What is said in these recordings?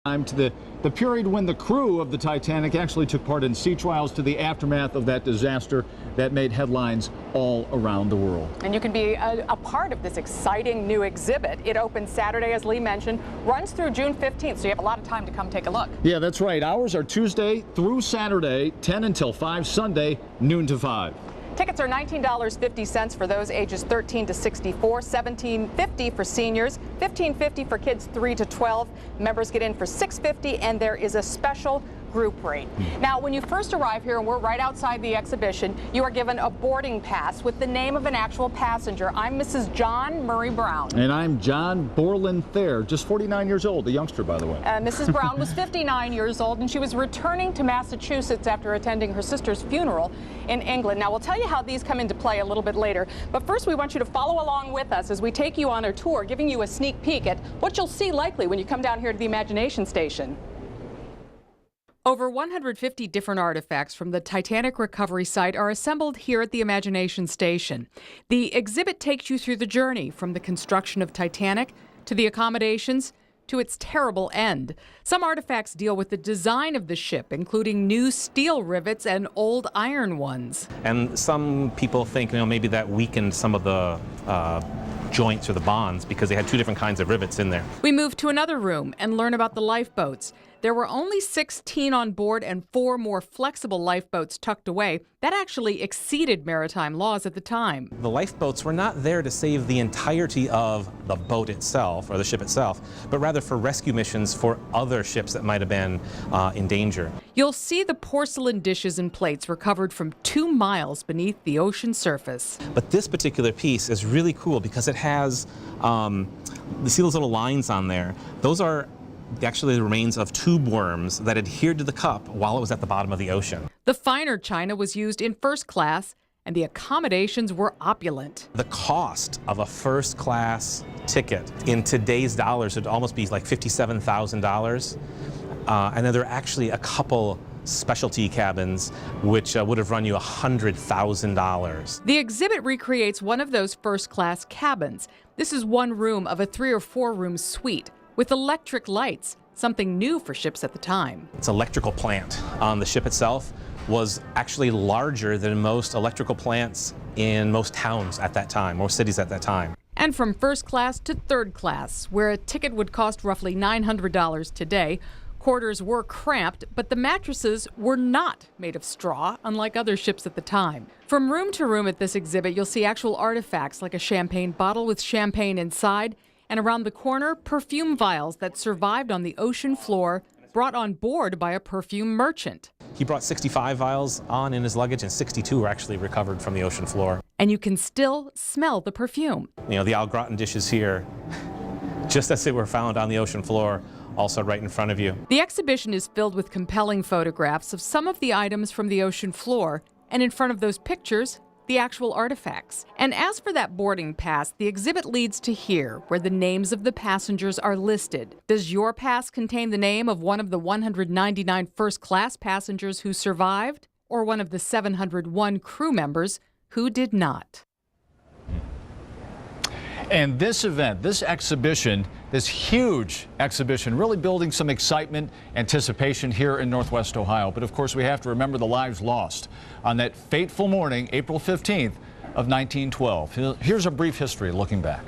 Time to the period when the crew of the Titanic actually took part in sea trials, to the aftermath of that disaster that made headlines all around the world. And you can be a part of this exciting new exhibit. It opens Saturday, as Lee mentioned, runs through June 15th, so you have a lot of time to come take a look. Yeah, that's right. Hours are Tuesday through Saturday, 10 until 5, Sunday, noon to 5. Tickets are $19.50 for those ages 13 to 64, $17.50 for seniors, $15.50 for kids 3 to 12. Members get in for $6.50, and there is a special group rate. Now, when you first arrive here, and we're right outside the exhibition, you are given a boarding pass with the name of an actual passenger. I'm Mrs. John Murray Brown. And I'm John Borland Thayer, just 49 years old, a youngster, by the way. Mrs. Brown was 59 years old, and she was returning to Massachusetts after attending her sister's funeral in England. Now, we'll tell you how these come into play a little bit later, but first we want you to follow along with us as we take you on a tour, giving you a sneak peek at what you'll see likely when you come down here to the Imagination Station. Over 150 different artifacts from the Titanic recovery site are assembled here at the Imagination Station. The exhibit takes you through the journey from the construction of Titanic to the accommodations to its terrible end. Some artifacts deal with the design of the ship, including new steel rivets and old iron ones. And some people think, maybe that weakened some of the joints or the bonds because they had two different kinds of rivets in there. We move to another room and learn about the lifeboats. There were only 16 on board and 4 more flexible lifeboats tucked away. That actually exceeded maritime laws at the time. The lifeboats were not there to save the entirety of the boat itself or the ship itself, but rather for rescue missions for other ships that might have been in danger. You'll see the porcelain dishes and plates recovered from 2 miles beneath the ocean surface. But this particular piece is really cool because it has, you see those little lines on there? Those are actually the remains of tube worms that adhered to the cup while it was at the bottom of the ocean. The finer china was used in first class, and the accommodations were opulent. The cost of a first class ticket in today's dollars would almost be like $57,000. And then there are actually a couple specialty cabins which would have run you $100,000. The exhibit recreates one of those first class cabins. This is one room of a 3 or 4 room suite with electric lights, something new for ships at the time. Its electrical plant on the ship itself was actually larger than most electrical plants in most towns at that time, most cities at that time. And from first class to third class, where a ticket would cost roughly $900 today, quarters were cramped, but the mattresses were not made of straw, unlike other ships at the time. From room to room at this exhibit, you'll see actual artifacts like a champagne bottle with champagne inside, and around the corner, perfume vials that survived on the ocean floor, brought on board by a perfume merchant. He brought 65 vials on in his luggage, and 62 were actually recovered from the ocean floor. And you can still smell the perfume. The Al Gratin dishes here, just as they were found on the ocean floor, also right in front of you. The exhibition is filled with compelling photographs of some of the items from the ocean floor, and in front of those pictures, the actual artifacts. And as for that boarding pass, the exhibit leads to here, where the names of the passengers are listed. Does your pass contain the name of one of the 199 first-class passengers who survived, or one of the 701 crew members who did not? And this event, this exhibition, this huge exhibition, really building some excitement, anticipation here in Northwest Ohio. But of course, we have to remember the lives lost on that fateful morning, April 15th of 1912. Here's a brief history looking back.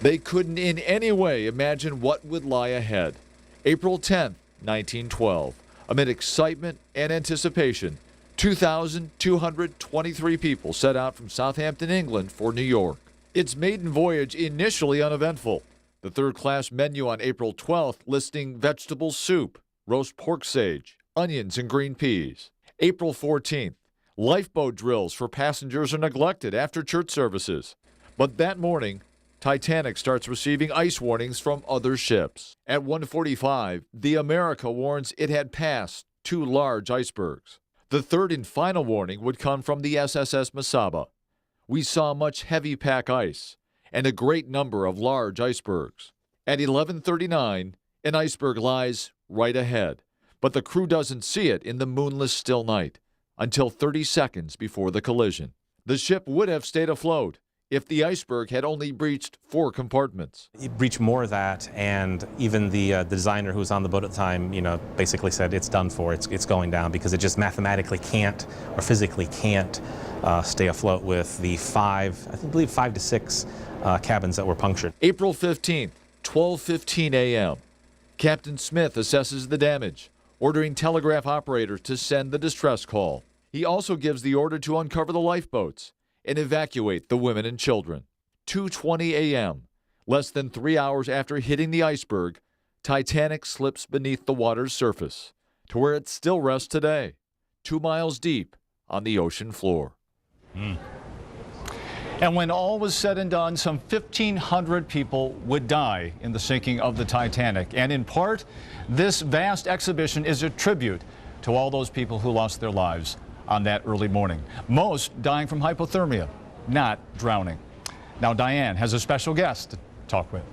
They couldn't in any way imagine what would lie ahead. April 10th, 1912. Amid excitement and anticipation, 2,223 people set out from Southampton, England for New York. Its maiden voyage initially uneventful. The third-class menu on April 12th listing vegetable soup, roast pork sage, onions, and green peas. April 14th, lifeboat drills for passengers are neglected after church services. But that morning, Titanic starts receiving ice warnings from other ships. At 1:45, the America warns it had passed 2 large icebergs. The third and final warning would come from the SSS Mesaba. We saw much heavy pack ice and a great number of large icebergs. At 11:39, an iceberg lies right ahead, but the crew doesn't see it in the moonless still night until 30 seconds before the collision. The ship would have stayed afloat if the iceberg had only breached 4 compartments. It breached more of that, and even the designer who was on the boat at the time, basically said it's done for, it's going down, because it just mathematically can't or physically can't stay afloat with the 5 to 6 cabins that were punctured. April 15th, 12:15 a.m. Captain Smith assesses the damage, ordering telegraph operators to send the distress call. He also gives the order to uncover the lifeboats and evacuate the women and children. 2:20 a.m. Less than 3 hours after hitting the iceberg, Titanic slips beneath the water's surface to where it still rests today, 2 miles deep on the ocean floor. And when all was said and done, some 1,500 people would die in the sinking of the Titanic. And in part, this vast exhibition is a tribute to all those people who lost their lives on that early morning. Most dying from hypothermia, not drowning. Now, Diane has a special guest to talk with.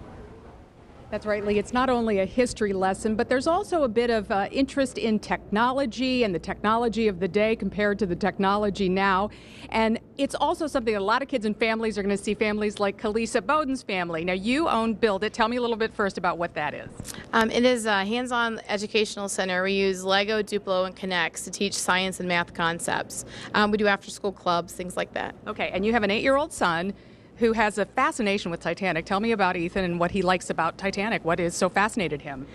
That's right, Lee. It's not only a history lesson, but there's also a bit of interest in technology and the technology of the day compared to the technology now. And it's also something that a lot of kids and families are going to see, families like Kalisa Bowden's family. Now, you own Build It. Tell me a little bit first about what that is. It is a hands-on educational center. We use Lego, Duplo, and Connects to teach science and math concepts. We do after-school clubs, things like that. Okay, and you have an 8-year-old son who has a fascination with Titanic. Tell me about Ethan and what he likes about Titanic. What has so fascinated him?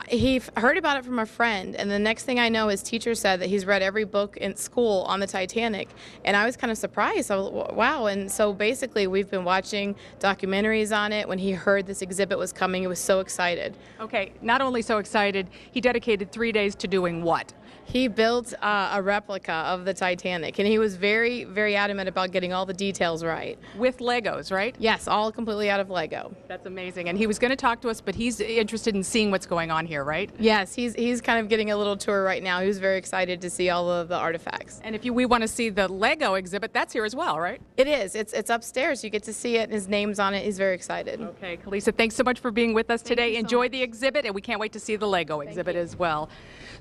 He heard about it from a friend, and the next thing I know, his teacher said that he's read every book in school on the Titanic, and I was kind of surprised. I was, wow. And so basically we've been watching documentaries on it. When he heard this exhibit was coming, he was so excited. Okay, not only so excited, he dedicated 3 days to doing what? He built a replica of the Titanic, and he was very, very adamant about getting all the details right. With Legos, right? Yes, all completely out of Lego. That's amazing. And he was going to talk to us, but he's interested in seeing what's going on here, right? Yes, he's kind of getting a little tour right now. He was very excited to see all of the artifacts. And if we want to see the Lego exhibit, that's here as well, right? It is. It's upstairs. You get to see it, and his name's on it. He's very excited. Okay, Kalisa, thanks so much for being with us today. Enjoy much. the exhibit, and we can't wait to see the Lego exhibit as well.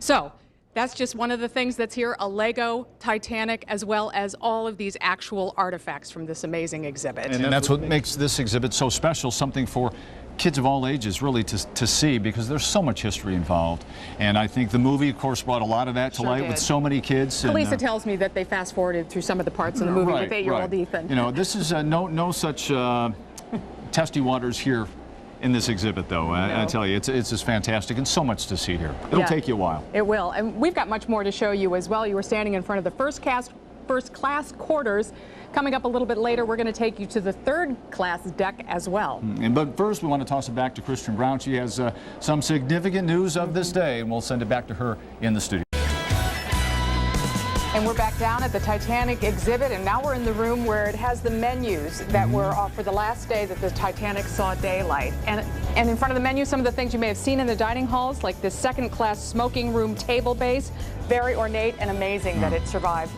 So, that's just one of the things that's here, a Lego Titanic, as well as all of these actual artifacts from this amazing exhibit. And that's what makes this exhibit so special, something for kids of all ages really to see, because there's so much history involved. And I think the movie, of course, brought a lot of that to light with so many kids. Kalisa tells me that they fast forwarded through some of the parts in the movie with 8-year-old Ethan. You know, this is no such testy waters here in this exhibit, though. I tell you, it's just fantastic, and so much to see here. It'll take you a while. It will, and we've got much more to show you as well. You were standing in front of the first class quarters. Coming up a little bit later, we're going to take you to the third class deck as well. But first, we want to toss it back to Kristen Brown. She has some significant news of this day, and we'll send it back to her in the studio. And we're back down at the Titanic exhibit, and now we're in the room where it has the menus that were for the last day that the Titanic saw daylight. And in front of the menu, some of the things you may have seen in the dining halls, like this second-class smoking room table base, very ornate and amazing that it survived.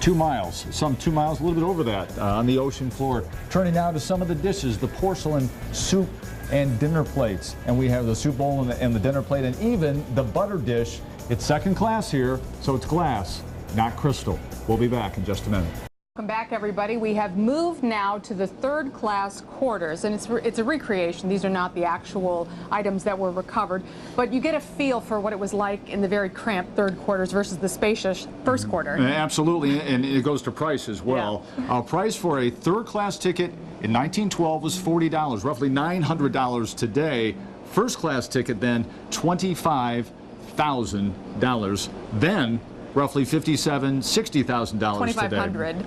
2 miles, some 2 miles, a little bit over that on the ocean floor. Turning now to some of the dishes, the porcelain soup and dinner plates. And we have the soup bowl and the dinner plate, and even the butter dish. It's second class here, so it's glass, not crystal. We'll be back in just a minute. Welcome back, everybody. We have moved now to the third class quarters, and it's a recreation. These are not the actual items that were recovered, but you get a feel for what it was like in the very cramped third quarters versus the spacious first quarter. Absolutely, and it goes to price as well. Yeah. Price for a third class ticket in 1912 was $40, roughly $900 today. First class ticket then $25,000. Then roughly $57,000, $60,000 today.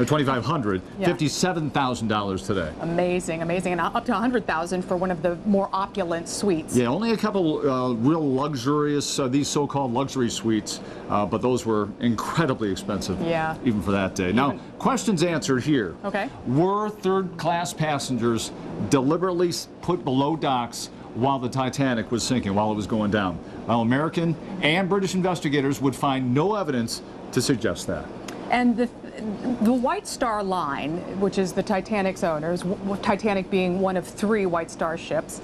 $2,500. Yeah. $57,000 today. Amazing, amazing, and up to $100,000 for one of the more opulent suites. Yeah, only a couple real luxurious, these so-called luxury suites, but those were incredibly expensive. Yeah. Even for that day. Now, questions answered here. Okay. Were third-class passengers deliberately put below docks while the Titanic was sinking, while it was going down? Well, American and British investigators would find no evidence to suggest that. And the White Star Line, which is the Titanic's owners, Titanic being one of 3 White Star ships,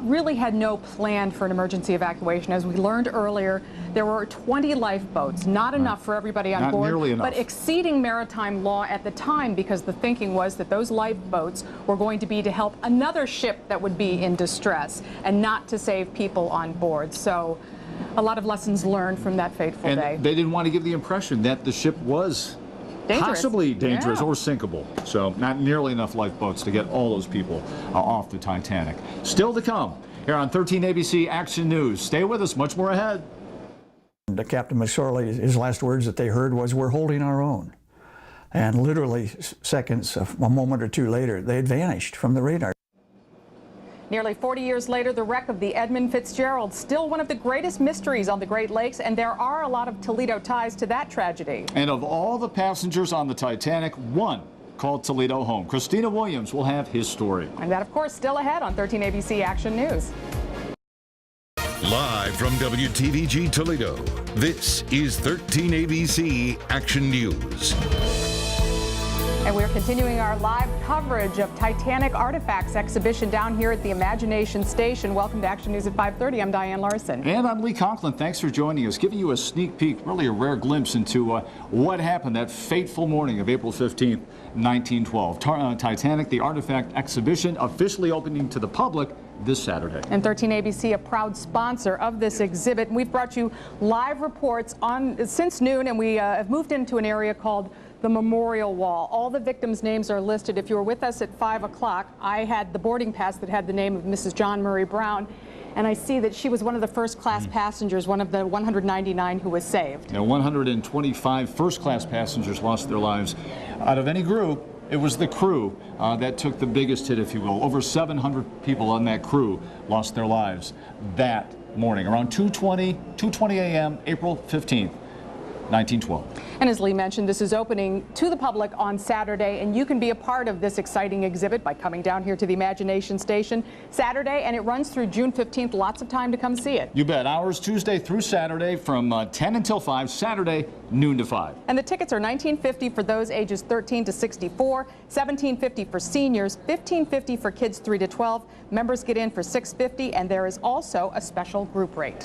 really had no plan for an emergency evacuation. As we learned earlier, there were 20 lifeboats, not enough for everybody on board, nearly enough, but exceeding maritime law at the time, because the thinking was that those lifeboats were going to be to help another ship that would be in distress and not to save people on board. So a lot of lessons learned from that fateful day. They didn't want to give the impression that the ship was possibly dangerous or sinkable. So not nearly enough lifeboats to get all those people off the Titanic. Still to come here on 13 ABC Action News. Stay with us, much more ahead. Captain McSorley, his last words that they heard was, "We're holding our own." And literally seconds, a moment or two later, they had vanished from the radar. Nearly 40 years later, the wreck of the Edmund Fitzgerald, still one of the greatest mysteries on the Great Lakes, and there are a lot of Toledo ties to that tragedy. And of all the passengers on the Titanic, one called Toledo home. Christina Williams will have his story. And that, of course, still ahead on 13 ABC Action News. Live from WTVG Toledo, this is 13 ABC Action News. And we're continuing our live coverage of Titanic Artifacts exhibition down here at the Imagination Station. Welcome to Action News at 5:30. I'm Diane Larson. And I'm Lee Conklin. Thanks for joining us, giving you a sneak peek, really a rare glimpse into what happened that fateful morning of April 15th, 1912. Titanic, the Artifact exhibition, officially opening to the public this Saturday. And 13 ABC, a proud sponsor of this exhibit. And we've brought you live reports since noon, and we have moved into an area called the Memorial Wall. All the victims' names are listed. If you were with us at 5 o'clock, I had the boarding pass that had the name of Mrs. John Murray Brown, and I see that she was one of the first-class passengers, one of the 199 who was saved. Now, 125 first-class passengers lost their lives. Out of any group, it was the crew that took the biggest hit, if you will. Over 700 people on that crew lost their lives that morning, around 2:20 a.m., April 15th. 1912. And as Lee mentioned, this is opening to the public on Saturday, and you can be a part of this exciting exhibit by coming down here to the Imagination Station Saturday, and it runs through June 15th. Lots of time to come see it. You bet. Hours Tuesday through Saturday from 10 until 5, Saturday noon to 5. And the tickets are $19.50 for those ages 13 to 64, $17.50 for seniors, $15.50 for kids 3 to 12. Members get in for $6.50, and there is also a special group rate.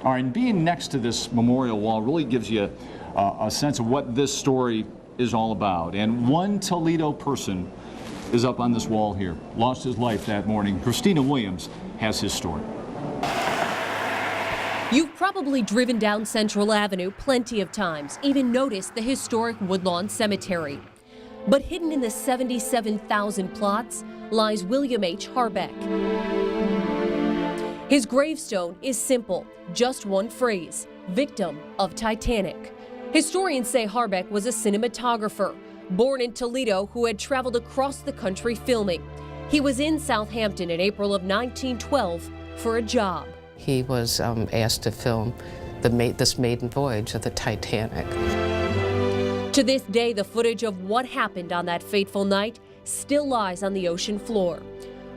All right, and being next to this memorial wall really gives you a sense of what this story is all about. And one Toledo person is up on this wall here, lost his life that morning. Christina Williams has his story. You've probably driven down Central Avenue plenty of times, even noticed the historic Woodlawn Cemetery. But hidden in the 77,000 plots lies William H. Harbeck. His gravestone is simple, just one phrase: victim of Titanic. Historians say Harbeck was a cinematographer, born in Toledo, who had traveled across the country filming. He was in Southampton in April of 1912 for a job. He was asked to film this maiden voyage of the Titanic. To this day, the footage of what happened on that fateful night still lies on the ocean floor.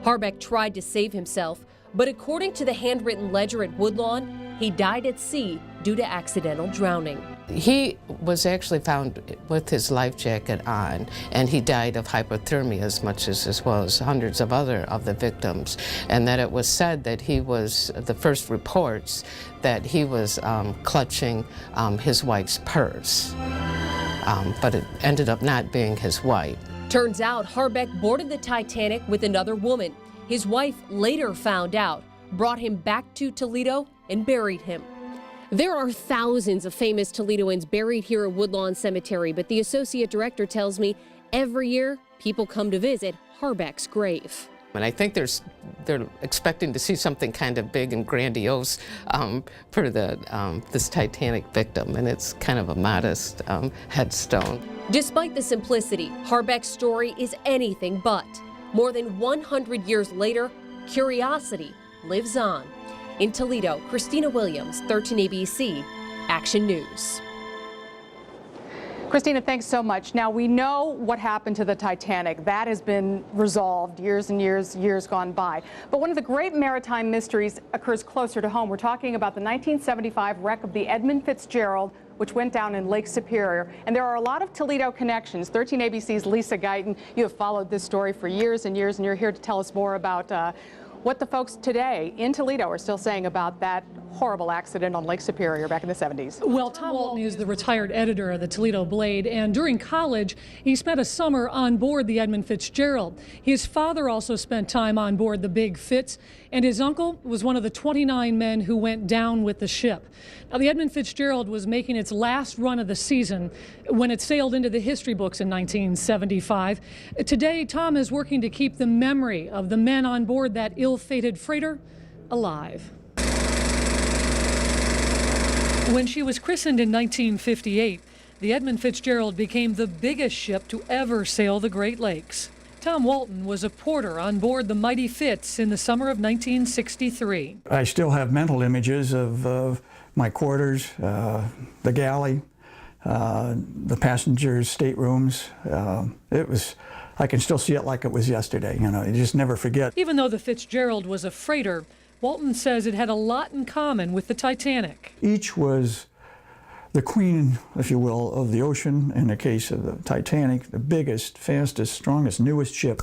Harbeck tried to save himself, but according to the handwritten ledger at Woodlawn, he died at sea due to accidental drowning. He was actually found with his life jacket on, and he died of hypothermia as well as hundreds of other of the victims, and that it was said that he was, the first reports, that he was clutching his wife's purse, but it ended up not being his wife. Turns out Harbeck boarded the Titanic with another woman. His wife later found out, brought him back to Toledo, and buried him. There are thousands of famous Toledoans buried here at Woodlawn Cemetery, but the associate director tells me every year people come to visit Harbeck's grave. And I think they're expecting to see something kind of big and grandiose for this Titanic victim, and it's kind of a modest headstone. Despite the simplicity, Harbeck's story is anything but. More than 100 years later, curiosity lives on. In Toledo, Christina Williams, 13 ABC, Action News. Christina, thanks so much. Now, we know what happened to the Titanic. That has been resolved years and years gone by. But one of the great maritime mysteries occurs closer to home. We're talking about the 1975 wreck of the Edmund Fitzgerald, which went down in Lake Superior. And there are a lot of Toledo connections. 13 ABC's Lisa Guyton, you have followed this story for years and years, and you're here to tell us more about what the folks today in Toledo are still saying about that horrible accident on Lake Superior back in the 70s. Well, Tom Walton is the retired editor of the Toledo Blade, and during college, he spent a summer on board the Edmund Fitzgerald. His father also spent time on board the Big Fitz, and his uncle was one of the 29 men who went down with the ship. Now, the Edmund Fitzgerald was making its last run of the season when it sailed into the history books in 1975. Today, Tom is working to keep the memory of the men on board that ill-fated freighter alive. When she was christened in 1958, the Edmund Fitzgerald became the biggest ship to ever sail the Great Lakes. Tom Walton was a porter on board the mighty Fitz in the summer of 1963. I still have mental images of my quarters, the galley, the passengers' staterooms. I can still see it like it was yesterday. You know, you just never forget. Even though the Fitzgerald was a freighter, Walton says it had a lot in common with the Titanic. Each was the queen, if you will, of the ocean. In the case of the Titanic, the biggest, fastest, strongest, newest ship.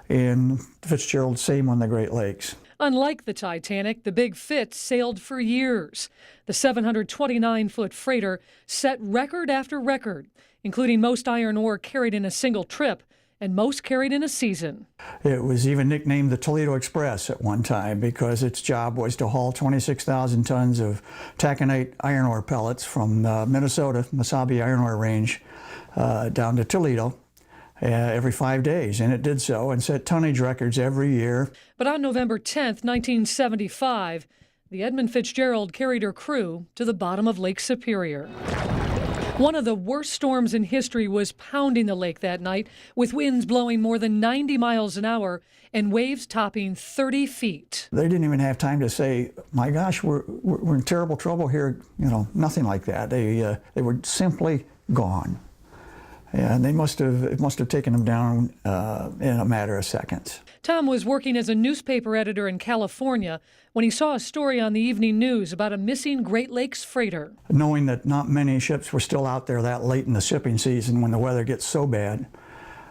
And Fitzgerald, same on the Great Lakes. Unlike the Titanic, the Big Fitz sailed for years. The 729-foot freighter set record after record, including most iron ore carried in a single trip and most carried in a season. It was even nicknamed the Toledo Express at one time because its job was to haul 26,000 tons of taconite iron ore pellets from Minnesota, Mesabi Iron Ore Range, down to Toledo every 5 days, and it did so and set tonnage records every year. But on November 10th, 1975, the Edmund Fitzgerald carried her crew to the bottom of Lake Superior. One of the worst storms in history was pounding the lake that night, with winds blowing more than 90 miles an hour and waves topping 30 feet. They didn't even have time to say, my gosh, we're in terrible trouble here. You know, nothing like that. They were simply gone. And it must have taken them down in a matter of seconds. Tom was working as a newspaper editor in California when he saw a story on the evening news about a missing Great Lakes freighter. Knowing that not many ships were still out there that late in the shipping season when the weather gets so bad,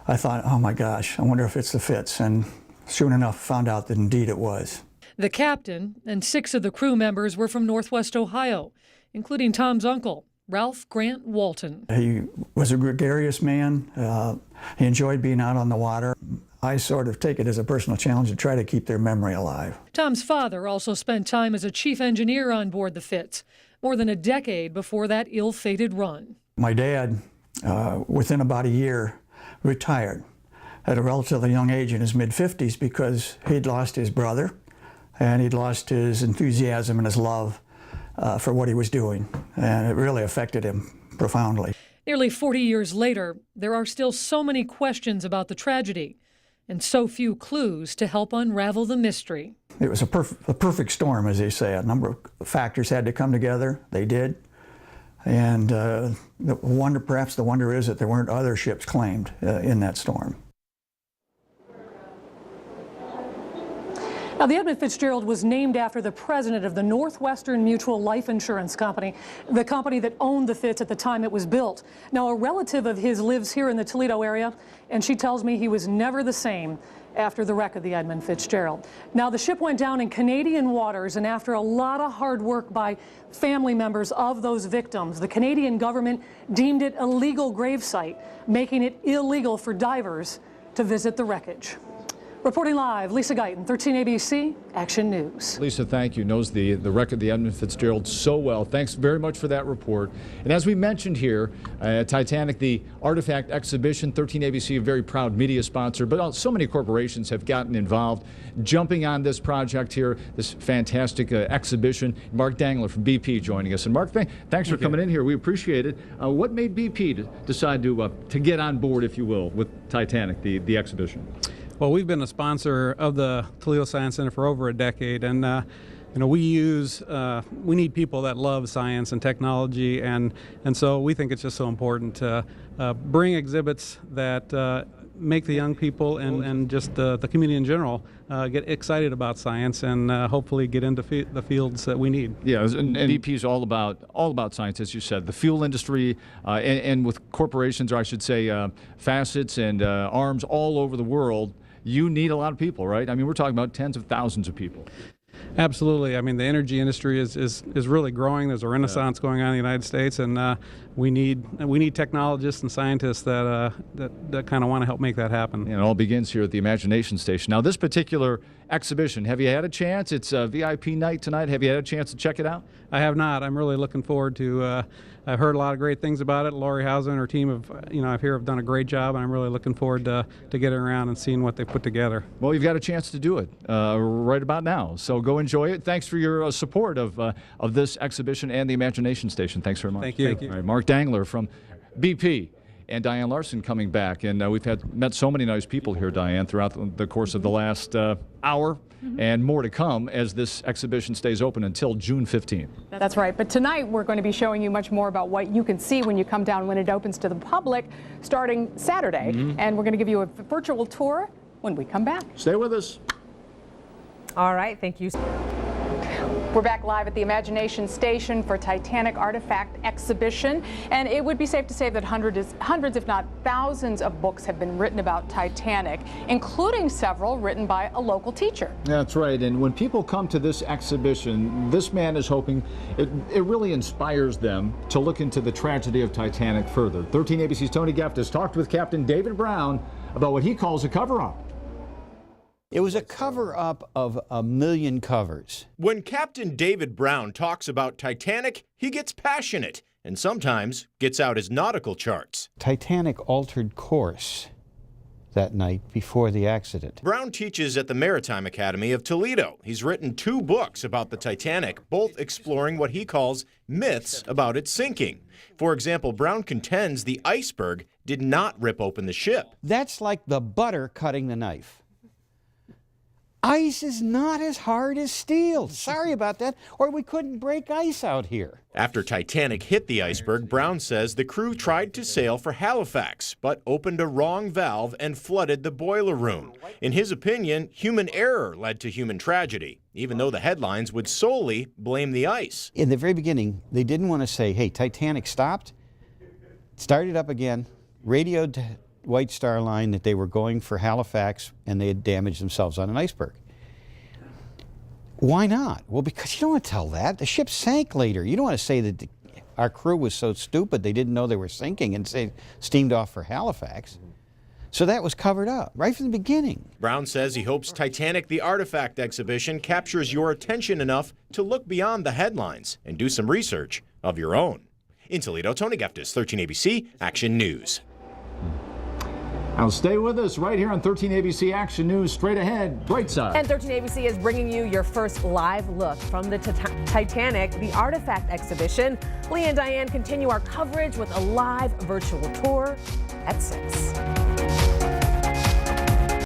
I thought, oh my gosh, I wonder if it's the Fitz. And soon enough, found out that indeed it was. The captain and 6 of the crew members were from Northwest Ohio, including Tom's uncle, Ralph Grant Walton. He was a gregarious man. He enjoyed being out on the water. I sort of take it as a personal challenge to try to keep their memory alive. Tom's father also spent time as a chief engineer on board the Fitz, more than a decade before that ill-fated run. My dad, within about a year, retired at a relatively young age in his mid-50s because he'd lost his brother and he'd lost his enthusiasm and his love for what he was doing, and it really affected him profoundly. Nearly 40 years later, there are still so many questions about the tragedy and so few clues to help unravel the mystery. It was a perfect storm, as they say. A number of factors had to come together. They did. And perhaps the wonder is that there weren't other ships claimed in that storm. Now, the Edmund Fitzgerald was named after the president of the Northwestern Mutual Life Insurance Company, the company that owned the Fitz at the time it was built. Now, a relative of his lives here in the Toledo area, and she tells me he was never the same after the wreck of the Edmund Fitzgerald. Now, the ship went down in Canadian waters, and after a lot of hard work by family members of those victims, the Canadian government deemed it a legal gravesite, making it illegal for divers to visit the wreckage. Reporting live, Lisa Guyton, 13 ABC, Action News. Lisa, thank you. Knows the wreck of the Edmund Fitzgerald so well. Thanks very much for that report. And as we mentioned here, Titanic, the Artifact Exhibition, 13 ABC, a very proud media sponsor, but so many corporations have gotten involved, jumping on this project here, this fantastic exhibition. Mark Dangler from BP joining us. And Mark, thanks for coming in here. We appreciate it. What made BP decide to get on board, if you will, with Titanic, the exhibition? Well, we've been a sponsor of the Toledo Science Center for over a decade, and we need people that love science and technology, and so we think it's just so important to bring exhibits that make the young people and just the community in general get excited about science and hopefully get into the fields that we need. Yeah, and BP is all about science, as you said. The fuel industry and with corporations, or I should say facets and arms all over the world, you need a lot of people, right? I mean, we're talking about tens of thousands of people. Absolutely. I mean, the energy industry is really growing. There's a renaissance going on in the United States, and we need technologists and scientists that kind of want to help make that happen. And it all begins here at the Imagination Station. Now, this particular exhibition, have you had a chance? It's a VIP night tonight. Have you had a chance to check it out? I have not. I'm really looking forward to. I've heard a lot of great things about it. Lori Hausen and her team have done a great job, and I'm really looking forward to getting around and seeing what they put together. Well, you've got a chance to do it right about now. So go enjoy it. Thanks for your support of this exhibition and the Imagination Station. Thanks very much. Thank you. Thank you. All right, Mark Dangler from BP. And Diane Larson coming back. And we've met so many nice people here, Diane, throughout the course of the last hour, and more to come as this exhibition stays open until June 15th. That's right. But tonight we're going to be showing you much more about what you can see when you come down when it opens to the public starting Saturday. And we're going to give you a virtual tour when we come back. Stay with us. All right. Thank you. We're back live at the Imagination Station for Titanic Artifact Exhibition, and it would be safe to say that hundreds, if not thousands, of books have been written about Titanic, including several written by a local teacher. That's right, and when people come to this exhibition, this man is hoping it really inspires them to look into the tragedy of Titanic further. 13 ABC's Tony Geft has talked with Captain David Brown about what he calls a cover-up. It was a cover-up of a million covers. When Captain David Brown talks about Titanic, he gets passionate and sometimes gets out his nautical charts. Titanic altered course that night before the accident. Brown teaches at the Maritime Academy of Toledo. He's written 2 books about the Titanic, both exploring what he calls myths about its sinking. For example, Brown contends the iceberg did not rip open the ship. That's like the butter cutting the knife. Ice is not as hard as steel. Sorry about that, or we couldn't break ice out here. After Titanic hit the iceberg, Brown says the crew tried to sail for Halifax, but opened a wrong valve and flooded the boiler room. In his opinion, human error led to human tragedy, even though the headlines would solely blame the ice. In the very beginning, they didn't want to say, hey, Titanic stopped, started up again, radioed to White Star Line that they were going for Halifax and they had damaged themselves on an iceberg. Why not? Well, because you don't want to tell that. The ship sank later. You don't want to say that our crew was so stupid they didn't know they were sinking and say steamed off for Halifax. So that was covered up right from the beginning. Brown says he hopes Titanic the Artifact exhibition captures your attention enough to look beyond the headlines and do some research of your own. In Toledo, Tony Geftis, 13 ABC Action News. Now stay with us right here on 13 ABC Action News. Straight ahead, right side. And 13 ABC is bringing you your first live look from the Titanic, the Artifact exhibition. Lee and Diane continue our coverage with a live virtual tour at 6.